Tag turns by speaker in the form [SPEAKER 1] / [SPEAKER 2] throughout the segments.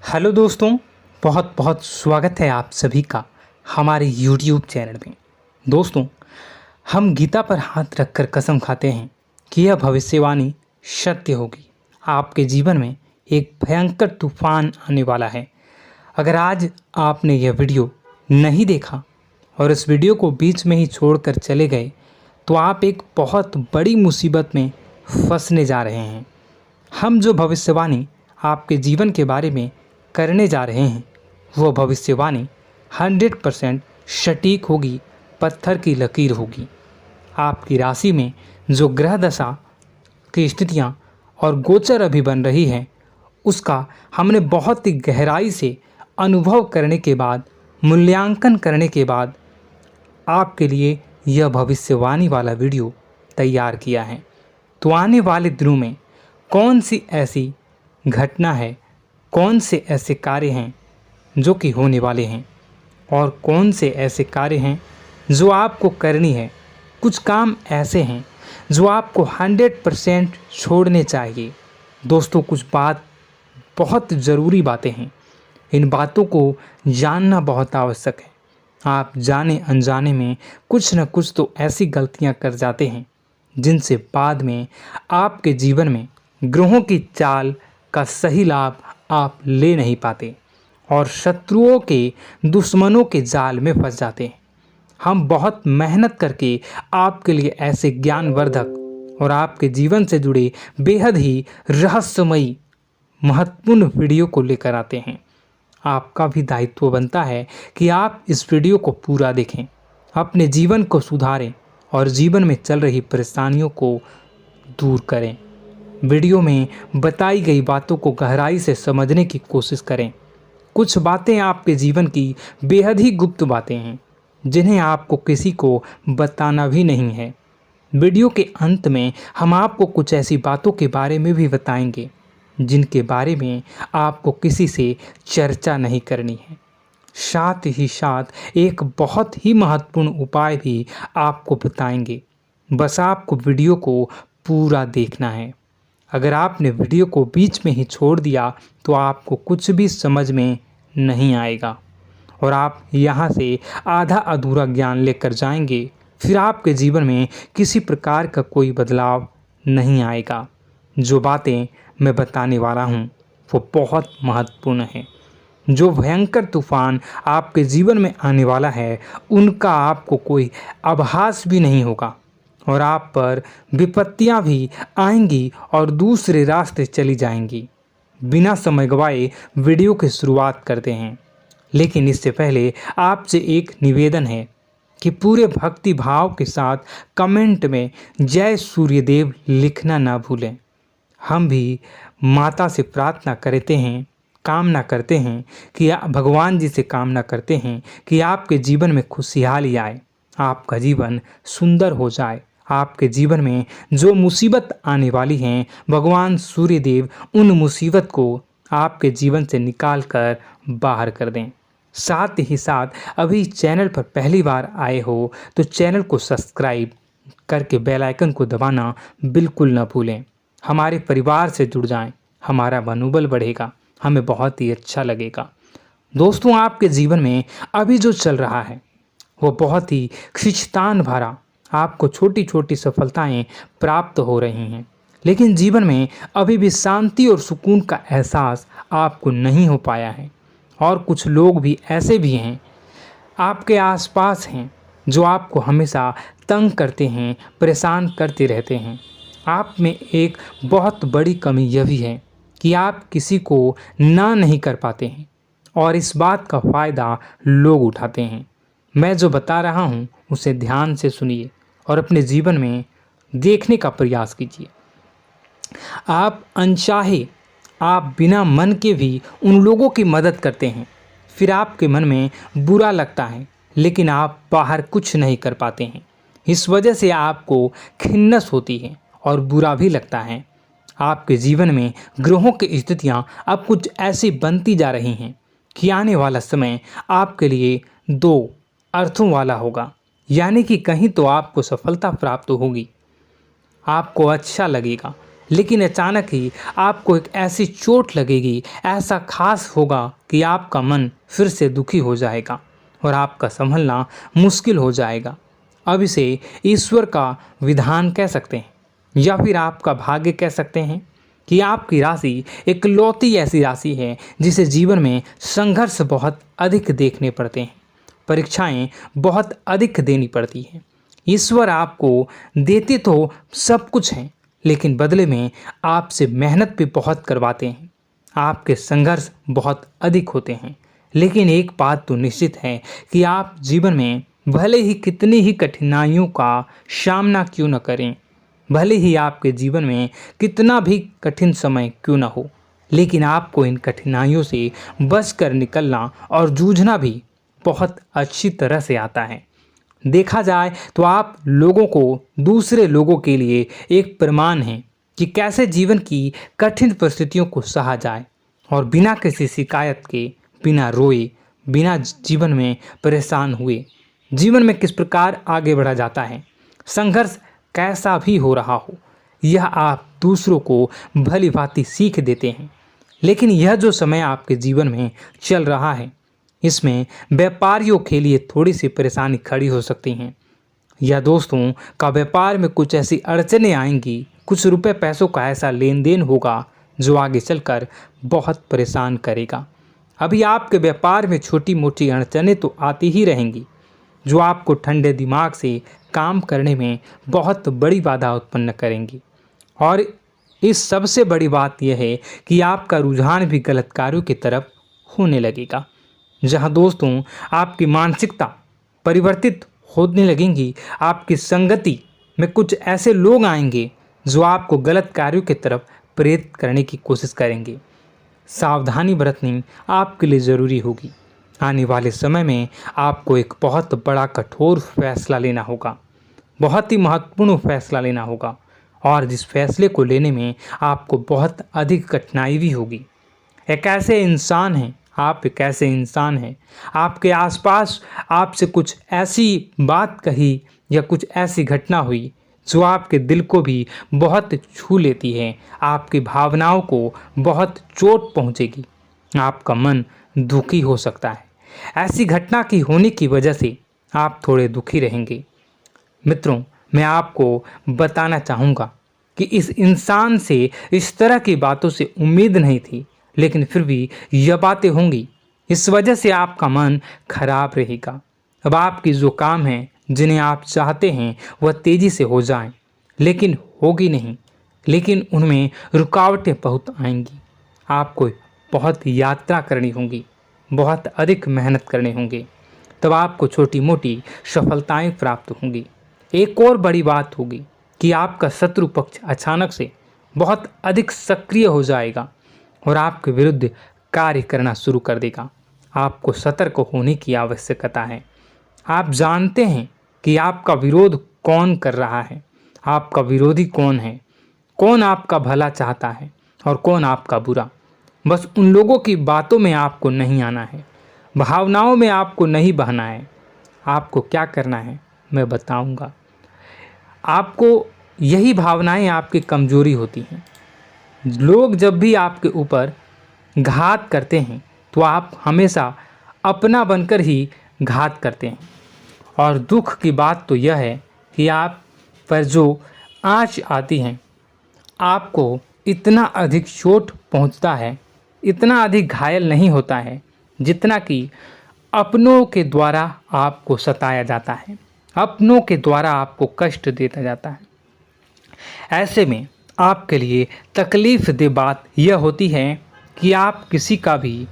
[SPEAKER 1] Hello दोस्तों, बहुत बहुत स्वागत है आप सभी का हमारे YouTube चैनल में। दोस्तों, हम गीता पर हाथ रखकर कसम खाते हैं कि यह भविष्यवाणी सत्य होगी। आपके जीवन में एक भयंकर तूफान आने वाला है। अगर आज आपने यह वीडियो नहीं देखा और इस वीडियो को बीच में ही छोड़कर चले गए तो आप एक बहुत बड़ी मुसीबत में फंसने जा रहे हैं। हम जो भविष्यवाणी आपके जीवन के बारे में करने जा रहे हैं वो भविष्यवाणी 100% सटीक होगी, पत्थर की लकीर होगी। आपकी राशि में जो ग्रह दशा की स्थितियां और गोचर अभी बन रही है उसका हमने बहुत ही गहराई से अनुभव करने के बाद, मूल्यांकन करने के बाद आपके लिए यह भविष्यवाणी वाला वीडियो तैयार किया है। तो आने वाले दिनों में कौन सी ऐसी घटना है, कौन से ऐसे कार्य हैं जो कि होने वाले हैं और कौन से ऐसे कार्य हैं जो आपको करनी है। कुछ काम ऐसे हैं जो आपको 100% छोड़ने चाहिए। दोस्तों, कुछ बात बहुत ज़रूरी बातें हैं। इन बातों को जानना बहुत आवश्यक है। आप जाने अनजाने में कुछ न कुछ तो ऐसी गलतियां कर जाते हैं जिनसे बाद में आपके जीवन में ग्रहों की चाल का सही लाभ आप ले नहीं पाते और शत्रुओं के, दुश्मनों के जाल में फंस जाते हैं। हम बहुत मेहनत करके आपके लिए ऐसे ज्ञानवर्धक और आपके जीवन से जुड़े बेहद ही रहस्यमयी महत्वपूर्ण वीडियो को लेकर आते हैं। आपका भी दायित्व बनता है कि आप इस वीडियो को पूरा देखें, अपने जीवन को सुधारें और जीवन में चल रही परेशानियों को दूर करें। वीडियो में बताई गई बातों को गहराई से समझने की कोशिश करें। कुछ बातें आपके जीवन की बेहद ही गुप्त बातें हैं जिन्हें आपको किसी को बताना भी नहीं है। वीडियो के अंत में हम आपको कुछ ऐसी बातों के बारे में भी बताएंगे जिनके बारे में आपको किसी से चर्चा नहीं करनी है। साथ ही साथ एक बहुत ही महत्वपूर्ण उपाय भी आपको बताएंगे। बस आपको वीडियो को पूरा देखना है। अगर आपने वीडियो को बीच में ही छोड़ दिया तो आपको कुछ भी समझ में नहीं आएगा और आप यहाँ से आधा अधूरा ज्ञान लेकर जाएंगे। फिर आपके जीवन में किसी प्रकार का कोई बदलाव नहीं आएगा। जो बातें मैं बताने वाला हूँ वो बहुत महत्वपूर्ण है। जो भयंकर तूफान आपके जीवन में आने वाला है उनका आपको कोई आभास भी नहीं होगा और आप पर विपत्तियां भी आएंगी और दूसरे रास्ते चली जाएंगी। बिना समय गवाए वीडियो की शुरुआत करते हैं, लेकिन इससे पहले आपसे एक निवेदन है कि पूरे भक्ति भाव के साथ कमेंट में जय सूर्यदेव लिखना ना भूलें। हम भी माता से प्रार्थना करते हैं, कामना करते हैं कि भगवान जी से कामना करते हैं कि आपके जीवन में खुशहाली आए, आपका जीवन सुंदर हो जाए। आपके जीवन में जो मुसीबत आने वाली हैं भगवान सूर्यदेव उन मुसीबत को आपके जीवन से निकाल कर बाहर कर दें। साथ ही साथ अभी चैनल पर पहली बार आए हो तो चैनल को सब्सक्राइब करके बेल आइकन को दबाना बिल्कुल न भूलें। हमारे परिवार से जुड़ जाएं, हमारा मनोबल बढ़ेगा, हमें बहुत ही अच्छा लगेगा। दोस्तों, आपके जीवन में अभी जो चल रहा है वो बहुत ही खींचतान भरा, आपको छोटी छोटी सफलताएं प्राप्त हो रही हैं, लेकिन जीवन में अभी भी शांति और सुकून का एहसास आपको नहीं हो पाया है। और कुछ लोग भी ऐसे भी हैं आपके आसपास हैं जो आपको हमेशा तंग करते हैं, परेशान करते रहते हैं। आप में एक बहुत बड़ी कमी यह भी है कि आप किसी को ना नहीं कर पाते हैं और इस बात का फ़ायदा लोग उठाते हैं। मैं जो बता रहा हूँ उसे ध्यान से सुनिए और अपने जीवन में देखने का प्रयास कीजिए। आप अनचाहे, आप बिना मन के भी उन लोगों की मदद करते हैं, फिर आपके मन में बुरा लगता है लेकिन आप बाहर कुछ नहीं कर पाते हैं। इस वजह से आपको खिन्नस होती है और बुरा भी लगता है। आपके जीवन में ग्रहों की स्थितियाँ अब कुछ ऐसी बनती जा रही हैं कि आने वाला समय आपके लिए दो अर्थों वाला होगा। यानी कि कहीं तो आपको सफलता प्राप्त होगी, आपको अच्छा लगेगा लेकिन अचानक ही आपको एक ऐसी चोट लगेगी, ऐसा खास होगा कि आपका मन फिर से दुखी हो जाएगा और आपका संभलना मुश्किल हो जाएगा। अब इसे ईश्वर का विधान कह सकते हैं या फिर आपका भाग्य कह सकते हैं कि आपकी राशि इकलौती ऐसी राशि है जिसे जीवन में संघर्ष बहुत अधिक देखने पड़ते हैं, परीक्षाएं बहुत अधिक देनी पड़ती हैं। ईश्वर आपको देते तो सब कुछ हैं, लेकिन बदले में आपसे मेहनत भी बहुत करवाते हैं। आपके संघर्ष बहुत अधिक होते हैं, लेकिन एक बात तो निश्चित है कि आप जीवन में भले ही कितनी ही कठिनाइयों का सामना क्यों न करें, भले ही आपके जीवन में कितना भी कठिन समय क्यों न हो, लेकिन आपको इन कठिनाइयों से बच कर निकलना और जूझना भी बहुत अच्छी तरह से आता है। देखा जाए तो आप लोगों को दूसरे लोगों के लिए एक प्रमाण हैं कि कैसे जीवन की कठिन परिस्थितियों को सहा जाए और बिना किसी शिकायत के, बिना रोए, बिना जीवन में परेशान हुए जीवन में किस प्रकार आगे बढ़ा जाता है। संघर्ष कैसा भी हो रहा हो, यह आप दूसरों को भली भांति सीख देते हैं। लेकिन यह जो समय आपके जीवन में चल रहा है, इसमें व्यापारियों के लिए थोड़ी सी परेशानी खड़ी हो सकती हैं, या दोस्तों का व्यापार में कुछ ऐसी अड़चनें आएंगी, कुछ रुपए पैसों का ऐसा लेन देन होगा जो आगे चलकर बहुत परेशान करेगा। अभी आपके व्यापार में छोटी मोटी अड़चनें तो आती ही रहेंगी, जो आपको ठंडे दिमाग से काम करने में बहुत बड़ी बाधा उत्पन्न करेंगी। और इस सबसे बड़ी बात यह है कि आपका रुझान भी गलत कार्यों की तरफ होने लगेगा, जहां दोस्तों आपकी मानसिकता परिवर्तित होने लगेंगी। आपकी संगति में कुछ ऐसे लोग आएंगे जो आपको गलत कार्यों की तरफ प्रेरित करने की कोशिश करेंगे। सावधानी बरतनी आपके लिए ज़रूरी होगी। आने वाले समय में आपको एक बहुत बड़ा कठोर फैसला लेना होगा, बहुत ही महत्वपूर्ण फैसला लेना होगा, और जिस फैसले को लेने में आपको बहुत अधिक कठिनाई भी होगी। एक ऐसे इंसान हैं, आप एक ऐसे इंसान हैं, आपके आसपास आपसे कुछ ऐसी बात कही या कुछ ऐसी घटना हुई जो आपके दिल को भी बहुत छू लेती है, आपकी भावनाओं को बहुत चोट पहुंचेगी, आपका मन दुखी हो सकता है। ऐसी घटना की होने की वजह से आप थोड़े दुखी रहेंगे। मित्रों, मैं आपको बताना चाहूँगा कि इस इंसान से इस तरह की बातों से उम्मीद नहीं थी, लेकिन फिर भी यह बातें होंगी। इस वजह से आपका मन खराब रहेगा। अब आपकी जो काम है, जिन्हें आप चाहते हैं वह तेज़ी से हो जाएं, लेकिन होगी नहीं, लेकिन उनमें रुकावटें बहुत आएंगी। आपको बहुत यात्रा करनी होगी, बहुत अधिक मेहनत करने होंगे, तब आपको छोटी मोटी सफलताएं प्राप्त होंगी। एक और बड़ी बात होगी कि आपका शत्रु पक्ष अचानक से बहुत अधिक सक्रिय हो जाएगा और आपके विरुद्ध कार्य करना शुरू कर देगा। आपको सतर्क होने की आवश्यकता है। आप जानते हैं कि आपका विरोध कौन कर रहा है, आपका विरोधी कौन है, कौन आपका भला चाहता है और कौन आपका बुरा। बस उन लोगों की बातों में आपको नहीं आना है, भावनाओं में आपको नहीं बहना है। आपको क्या करना है मैं बताऊंगा। आपको यही भावनाएं आपकी कमजोरी होती हैं। लोग जब भी आपके ऊपर घात करते हैं तो आप हमेशा अपना बनकर ही घात करते हैं। और दुख की बात तो यह है कि आप पर जो आँच आती है, आपको इतना अधिक चोट पहुंचता है, इतना अधिक घायल नहीं होता है जितना कि अपनों के द्वारा आपको सताया जाता है, अपनों के द्वारा आपको कष्ट देता जाता है। ऐसे में आपके लिए तकलीफ़ दे बात यह होती है कि आप किसी का भी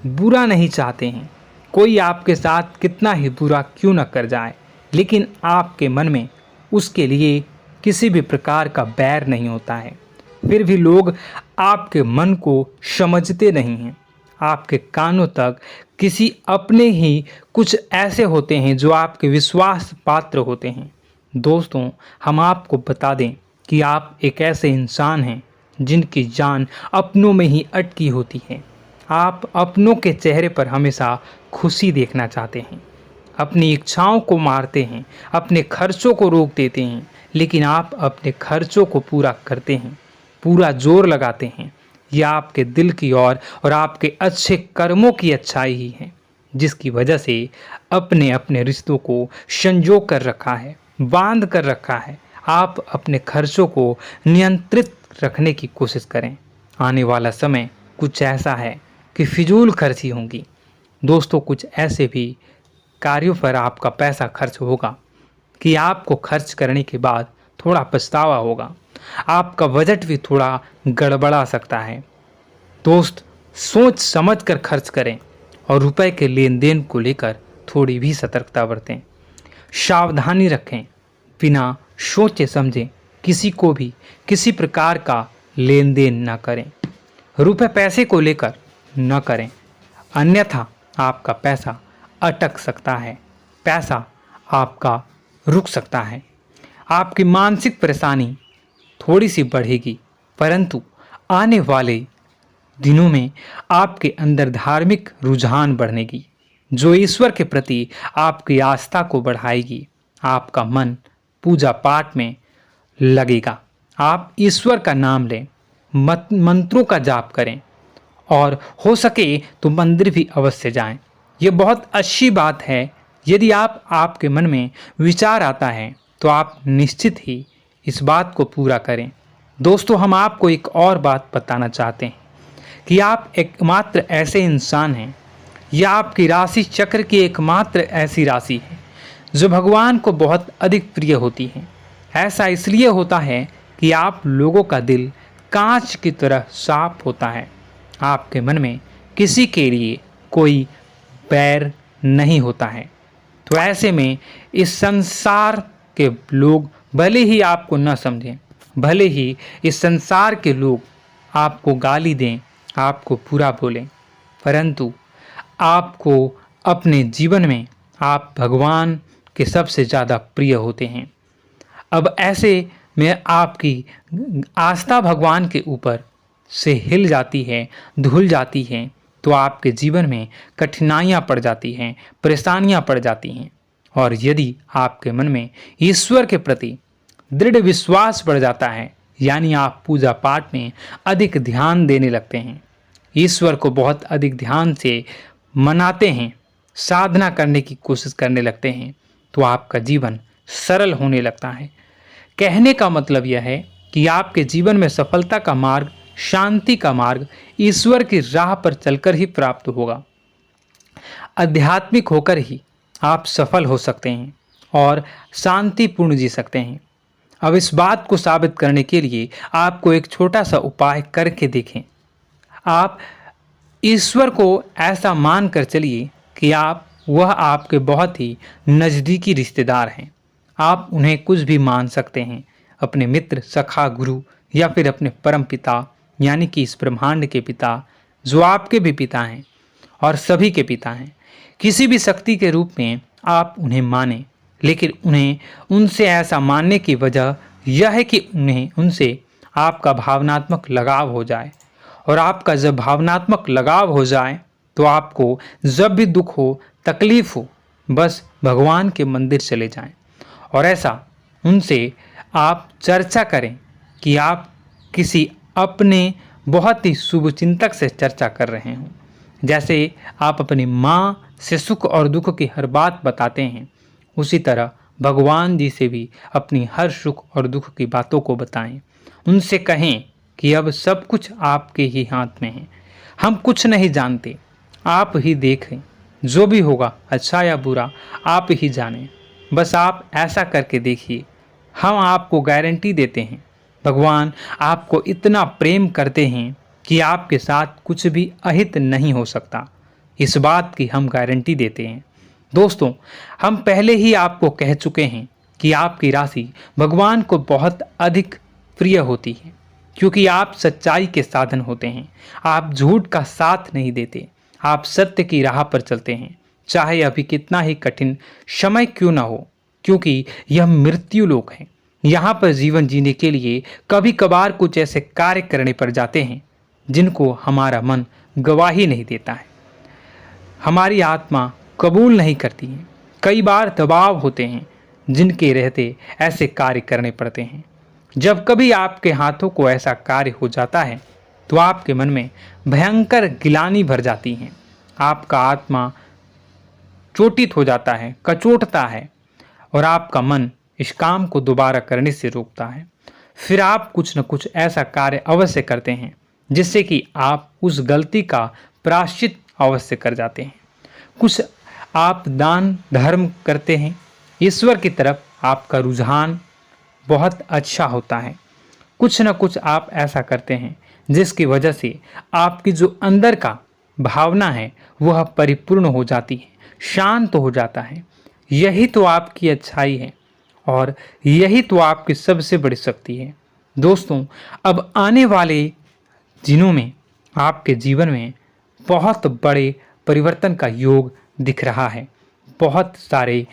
[SPEAKER 1] बुरा नहीं चाहते हैं। कोई आपके साथ कितना ही बुरा क्यों न कर जाए, लेकिन आपके मन में उसके लिए किसी भी प्रकार का बैर नहीं होता है। फिर भी लोग आपके मन को समझते नहीं हैं। आपके कानों तक किसी अपने ही कुछ ऐसे होते हैं जो आपके विश्वास पात्र होते हैं। दोस्तों, हम आपको बता दें कि आप एक ऐसे इंसान हैं जिनकी जान अपनों में ही अटकी होती है। आप अपनों के चेहरे पर हमेशा खुशी देखना चाहते हैं, अपनी इच्छाओं को मारते हैं, अपने खर्चों को रोक देते हैं, लेकिन आप अपने खर्चों को पूरा करते हैं। पूरा जोर लगाते हैं, यह आपके दिल की और आपके अच्छे कर्मों की अच्छाई ही है, जिसकी वजह से अपने अपने रिश्तों को संजो कर रखा है, बांध कर रखा है। आप अपने खर्चों को नियंत्रित रखने की कोशिश करें। आने वाला समय कुछ ऐसा है कि फिजूल खर्ची होंगी। दोस्तों, कुछ ऐसे भी कार्यों पर आपका पैसा खर्च होगा कि आपको खर्च करने के बाद थोड़ा पछतावा होगा। आपका बजट भी थोड़ा गड़बड़ा सकता है। दोस्त, सोच समझ कर खर्च करें और रुपए के लेन देन को लेकर थोड़ी भी सतर्कता बरतें। सावधानी रखें, बिना सोचे समझे किसी को भी किसी प्रकार का लेन देन न करें। रुपए पैसे को लेकर न करें, अन्यथा आपका पैसा अटक सकता है, पैसा आपका रुक सकता है। आपकी मानसिक परेशानी थोड़ी सी बढ़ेगी, परंतु आने वाले दिनों में आपके अंदर धार्मिक रुझान बढ़नेगी, जो ईश्वर के प्रति आपकी आस्था को बढ़ाएगी। आपका मन पूजा पाठ में लगेगा। आप ईश्वर का नाम लें, मंत्रों का जाप करें और हो सके तो मंदिर भी अवश्य जाएं। ये बहुत अच्छी बात है। यदि आपके मन में विचार आता है तो आप निश्चित ही इस बात को पूरा करें। दोस्तों, हम आपको एक और बात बताना चाहते हैं कि आप एकमात्र ऐसे इंसान हैं, यह आपकी राशि चक्र की एकमात्र ऐसी राशि है जो भगवान को बहुत अधिक प्रिय होती है। ऐसा इसलिए होता है कि आप लोगों का दिल कांच की तरह साफ होता है। आपके मन में किसी के लिए कोई बैर नहीं होता है। तो ऐसे में इस संसार के लोग भले ही आपको न समझें, भले ही इस संसार के लोग आपको गाली दें, आपको बुरा बोलें, परंतु आपको अपने जीवन में आप भगवान के सबसे ज़्यादा प्रिय होते हैं। अब ऐसे में आपकी आस्था भगवान के ऊपर से हिल जाती है, धुल जाती है, तो आपके जीवन में कठिनाइयाँ पड़ जाती हैं, परेशानियाँ पड़ जाती हैं। और यदि आपके मन में ईश्वर के प्रति दृढ़ विश्वास बढ़ जाता है, यानी आप पूजा पाठ में अधिक ध्यान देने लगते हैं, ईश्वर को बहुत अधिक ध्यान से मनाते हैं, साधना करने की कोशिश करने लगते हैं, तो आपका जीवन सरल होने लगता है। कहने का मतलब यह है कि आपके जीवन में सफलता का मार्ग, शांति का मार्ग ईश्वर की राह पर चलकर ही प्राप्त होगा। आध्यात्मिक होकर ही आप सफल हो सकते हैं और शांतिपूर्ण जी सकते हैं। अब इस बात को साबित करने के लिए आपको एक छोटा सा उपाय करके देखें। आप ईश्वर को ऐसा मान कर चलिए कि वह आपके बहुत ही नज़दीकी रिश्तेदार हैं। आप उन्हें कुछ भी मान सकते हैं, अपने मित्र, सखा, गुरु या फिर अपने परम पिता, यानी कि इस ब्रह्मांड के पिता, जो आपके भी पिता हैं और सभी के पिता हैं। किसी भी शक्ति के रूप में आप उन्हें मानें, लेकिन उन्हें उनसे ऐसा मानने की वजह यह है कि उनसे आपका भावनात्मक लगाव हो जाए। और आपका जब भावनात्मक लगाव हो जाए तो आपको जब भी दुख हो, तकलीफ हो, बस भगवान के मंदिर चले जाएं और ऐसा उनसे आप चर्चा करें कि आप किसी अपने बहुत ही शुभचिंतक से चर्चा कर रहे हों। जैसे आप अपनी माँ से सुख और दुख की हर बात बताते हैं, उसी तरह भगवान जी से भी अपनी हर सुख और दुख की बातों को बताएं। उनसे कहें कि अब सब कुछ आपके ही हाथ में है, हम कुछ नहीं जानते, आप ही देखें, जो भी होगा अच्छा या बुरा आप ही जानें। बस आप ऐसा करके देखिए, हम आपको गारंटी देते हैं भगवान आपको इतना प्रेम करते हैं कि आपके साथ कुछ भी अहित नहीं हो सकता। इस बात की हम गारंटी देते हैं। दोस्तों, हम पहले ही आपको कह चुके हैं कि आपकी राशि भगवान को बहुत अधिक प्रिय होती है, क्योंकि आप सच्चाई के साधन होते हैं। आप झूठ का साथ नहीं देते, आप सत्य की राह पर चलते हैं, चाहे अभी कितना ही कठिन समय क्यों ना हो, क्योंकि यह मृत्यु लोक है। यहाँ पर जीवन जीने के लिए कभी कभार कुछ ऐसे कार्य करने पड़ जाते हैं जिनको हमारा मन गवाही नहीं देता है, हमारी आत्मा कबूल नहीं करती है। कई बार दबाव होते हैं जिनके रहते ऐसे कार्य करने पड़ते हैं। जब कभी आपके हाथों को ऐसा कार्य हो जाता है तो आपके मन में भयंकर गिलानी भर जाती है। आपका आत्मा चोटित हो जाता है, कचोटता है और आपका मन इस काम को दोबारा करने से रोकता है। फिर आप कुछ न कुछ ऐसा कार्य अवश्य करते हैं जिससे कि आप उस गलती का प्रायश्चित अवश्य कर जाते हैं। कुछ आप दान धर्म करते हैं। ईश्वर की तरफ आपका रुझान बहुत अच्छा होता है। कुछ न कुछ आप ऐसा करते हैं जिसकी वजह से आपकी जो अंदर का भावना है वह परिपूर्ण हो जाती है, शांत हो जाता है। यही तो आपकी अच्छाई है और यही तो आपकी सबसे बड़ी शक्ति है। दोस्तों, अब आने वाले दिनों में आपके जीवन में बहुत बड़े परिवर्तन का योग दिख रहा है। बहुत सारे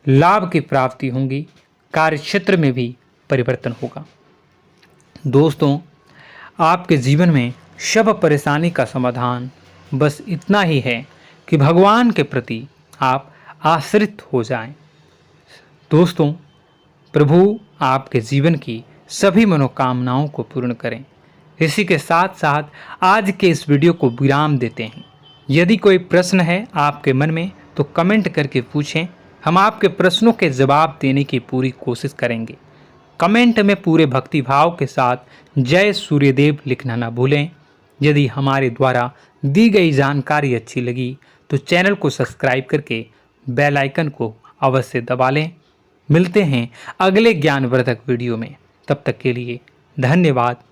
[SPEAKER 1] लाभ की प्राप्ति होंगी, कार्यक्षेत्र में भी परिवर्तन होगा। दोस्तों, आपके जीवन में सब परेशानी का समाधान बस इतना ही है कि भगवान के प्रति आप आश्रित हो जाएं। दोस्तों, प्रभु आपके जीवन की सभी मनोकामनाओं को पूर्ण करें। इसी के साथ साथ आज के इस वीडियो को विराम देते हैं। यदि कोई प्रश्न है आपके मन में तो कमेंट करके पूछें, हम आपके प्रश्नों के जवाब देने की पूरी कोशिश करेंगे। कमेंट में पूरे भक्तिभाव के साथ जय सूर्यदेव लिखना ना भूलें। यदि हमारे द्वारा दी गई जानकारी अच्छी लगी तो चैनल को सब्सक्राइब करके बेल आइकन को अवश्य दबा लें। मिलते हैं अगले ज्ञानवर्धक वीडियो में। तब तक के लिए धन्यवाद।